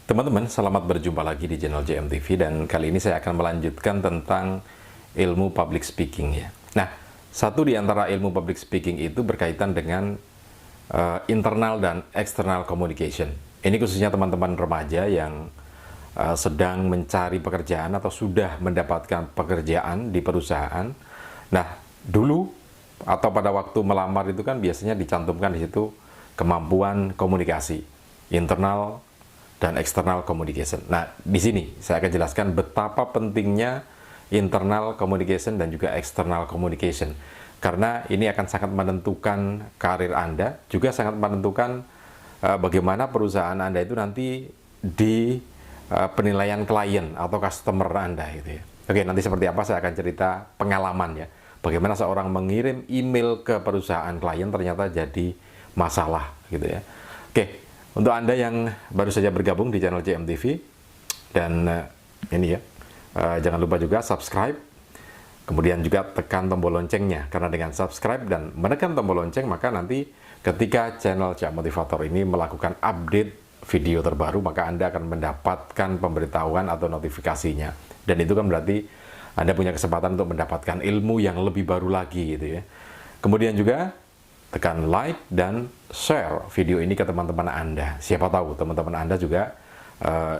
Teman-teman, selamat berjumpa lagi di channel JMTV dan kali ini saya akan melanjutkan tentang ilmu public speaking ya. Nah, satu di antara ilmu public speaking itu berkaitan dengan internal dan external communication. Ini khususnya teman-teman remaja yang sedang mencari pekerjaan atau sudah mendapatkan pekerjaan di perusahaan. Nah, dulu atau pada waktu melamar itu kan biasanya dicantumkan di situ kemampuan komunikasi internal dan external communication. Nah, di sini saya akan jelaskan betapa pentingnya internal communication dan juga external communication. Karena ini akan sangat menentukan karir Anda, juga sangat menentukan bagaimana perusahaan Anda itu nanti di penilaian klien atau customer Anda gitu ya. Oke, nanti seperti apa saya akan cerita pengalaman ya. Bagaimana seorang mengirim email ke perusahaan klien ternyata jadi masalah gitu ya. Oke. Untuk Anda yang baru saja bergabung di channel JMTV, dan ini ya, jangan lupa juga subscribe, kemudian juga tekan tombol loncengnya, karena dengan subscribe dan menekan tombol lonceng, maka nanti ketika channel Cak Motivator ini melakukan update video terbaru, maka Anda akan mendapatkan pemberitahuan atau notifikasinya. Dan itu kan berarti Anda punya kesempatan untuk mendapatkan ilmu yang lebih baru lagi gitu ya. Kemudian juga tekan like dan share video ini ke teman-teman Anda. Siapa tahu teman-teman Anda juga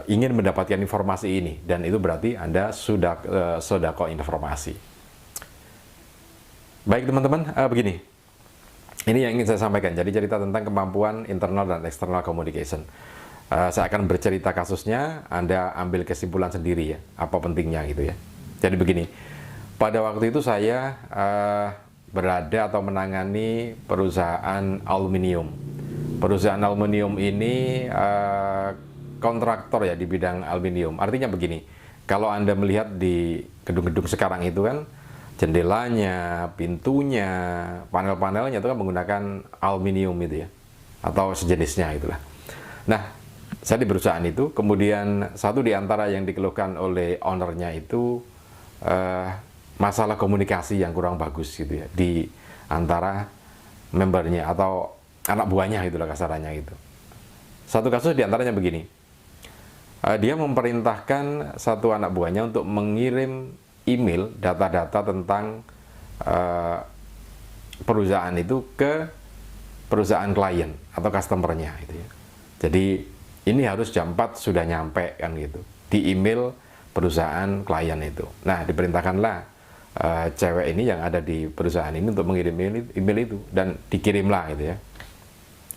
ingin mendapatkan informasi ini, dan itu berarti Anda sudah sodako informasi. Baik teman-teman, begini. Ini yang ingin saya sampaikan. Jadi cerita tentang kemampuan internal dan external communication. Saya akan bercerita kasusnya, Anda ambil kesimpulan sendiri ya, apa pentingnya gitu ya. Jadi begini, pada waktu itu saya berada atau menangani perusahaan aluminium. Perusahaan aluminium ini kontraktor ya di bidang aluminium. Artinya begini, kalau Anda melihat di gedung-gedung sekarang itu kan jendelanya, pintunya, panel-panelnya itu kan menggunakan aluminium itu ya, atau sejenisnya itulah. Nah, saya di perusahaan itu, kemudian satu di antara yang dikeluhkan oleh ownernya itu masalah komunikasi yang kurang bagus gitu ya di antara membernya atau anak buahnya, itulah kasarannya itu. Satu kasus diantaranya begini, dia memerintahkan satu anak buahnya untuk mengirim email data-data tentang perusahaan itu ke perusahaan klien atau customernya gitu ya. Jadi ini harus jam 4 sudah nyampe kan gitu di email perusahaan klien itu. Nah, diperintahkanlah cewek ini yang ada di perusahaan ini untuk mengirim email itu, dan dikirimlah gitu ya.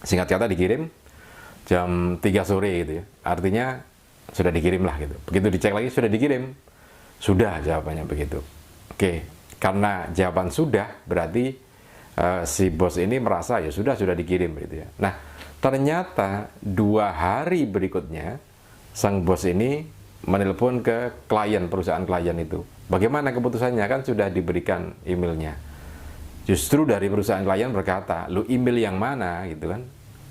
Singkat kata dikirim jam 3 sore gitu ya. Artinya sudah dikirim lah gitu. Begitu dicek lagi sudah dikirim. Sudah jawabannya begitu. Oke, karena jawaban sudah berarti si bos ini merasa ya sudah dikirim gitu ya. Nah, ternyata 2 hari berikutnya sang bos ini menelpon ke klien, perusahaan klien itu. Bagaimana keputusannya? Kan sudah diberikan emailnya. Justru dari perusahaan klien berkata, lu email yang mana gitu kan.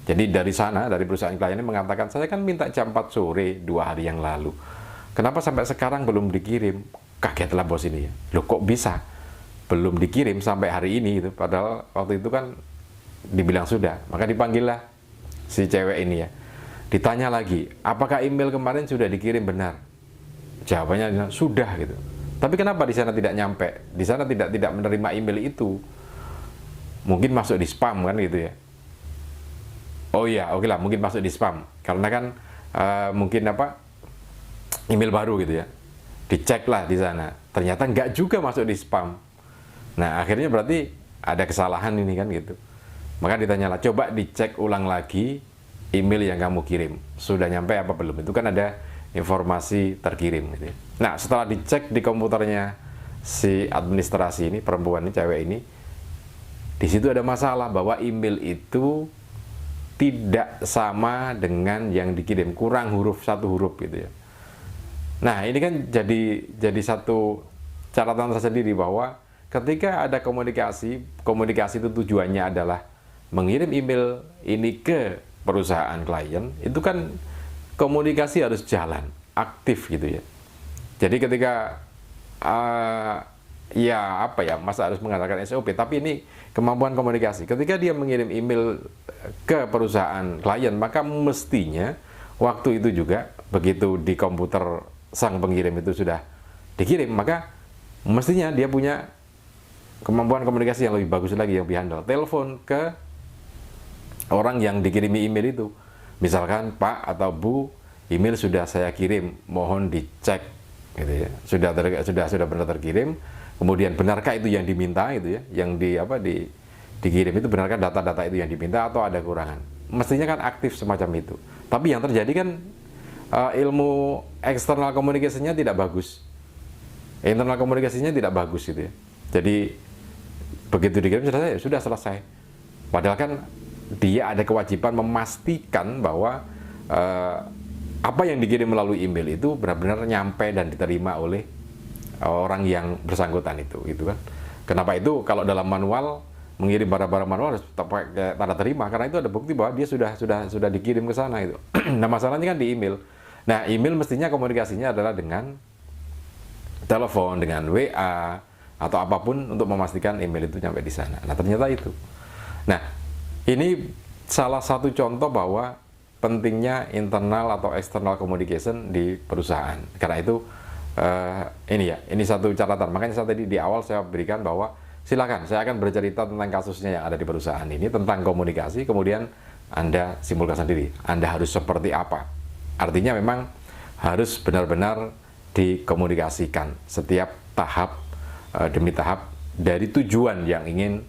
Jadi dari sana, dari perusahaan klien ini mengatakan, saya kan minta jam 4 sore 2 hari yang lalu. Kenapa sampai sekarang belum dikirim? Kagetlah bos ini ya. Loh kok bisa? Belum dikirim sampai hari ini gitu. Padahal waktu itu kan dibilang sudah. Maka dipanggillah si cewek ini ya. Ditanya lagi, apakah email kemarin sudah dikirim benar? Jawabannya sudah gitu. Tapi kenapa di sana tidak nyampe? Di sana tidak menerima email itu. Mungkin masuk di spam kan gitu ya. Oh iya, oke lah, mungkin masuk di spam. Karena kan mungkin email baru gitu ya. Diceklah di sana. Ternyata nggak juga masuk di spam. Nah, akhirnya berarti ada kesalahan ini kan gitu. Maka ditanyalah, coba dicek ulang lagi email yang kamu kirim. Sudah nyampe apa belum? Itu kan ada informasi terkirim gitu ya. Nah, setelah dicek di komputernya si administrasi ini, perempuan ini, cewek ini, di situ ada masalah bahwa email itu tidak sama dengan yang dikirim, kurang satu huruf gitu ya. Nah, ini kan jadi satu catatan tersendiri bahwa ketika ada komunikasi itu tujuannya adalah mengirim email ini ke perusahaan klien, itu kan komunikasi harus jalan, aktif gitu ya. Jadi ketika masa harus mengatakan SOP, tapi ini kemampuan komunikasi. Ketika dia mengirim email ke perusahaan klien, maka mestinya waktu itu juga begitu di komputer sang pengirim itu sudah dikirim, maka mestinya dia punya kemampuan komunikasi yang lebih bagus lagi, yang lebih handal. Telepon ke orang yang dikirimi email itu, misalkan Pak atau Bu, email sudah saya kirim, mohon dicek, gitu ya. Sudah benar terkirim. Kemudian benarkah itu yang diminta, gitu ya, yang dikirim itu, benarkah data-data itu yang diminta atau ada kurangan? Mestinya kan aktif semacam itu. Tapi yang terjadi kan ilmu eksternal komunikasinya tidak bagus, internal komunikasinya tidak bagus, gitu ya. Jadi begitu dikirim sudah selesai. Padahal kan dia ada kewajiban memastikan bahwa apa yang dikirim melalui email itu benar-benar nyampe dan diterima oleh orang yang bersangkutan itu, gitu kan. Kenapa itu kalau dalam manual mengirim barang-barang manual harus pakai tanda terima, karena itu ada bukti bahwa dia sudah dikirim ke sana itu. Nah, masalahnya kan di email. Nah, email mestinya komunikasinya adalah dengan telepon, dengan WA atau apapun untuk memastikan email itu nyampe di sana. Nah, ternyata itu. Nah, ini salah satu contoh bahwa pentingnya internal atau external communication di perusahaan. Karena itu ini satu catatan. Makanya saya tadi di awal saya berikan bahwa silakan saya akan bercerita tentang kasusnya yang ada di perusahaan ini, tentang komunikasi, kemudian Anda simpulkan sendiri Anda harus seperti apa. Artinya memang harus benar-benar dikomunikasikan setiap tahap demi tahap dari tujuan yang ingin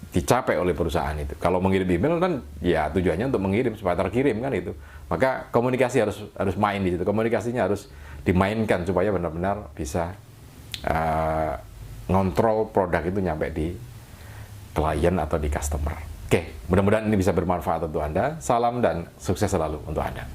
dicapai oleh perusahaan itu. Kalau mengirim email kan ya tujuannya untuk mengirim supaya terkirim kan itu. Maka komunikasi harus main di situ. Komunikasinya harus dimainkan supaya benar-benar bisa ngontrol produk itu nyampe di klien atau di customer. Oke, mudah-mudahan ini bisa bermanfaat untuk Anda. Salam dan sukses selalu untuk Anda.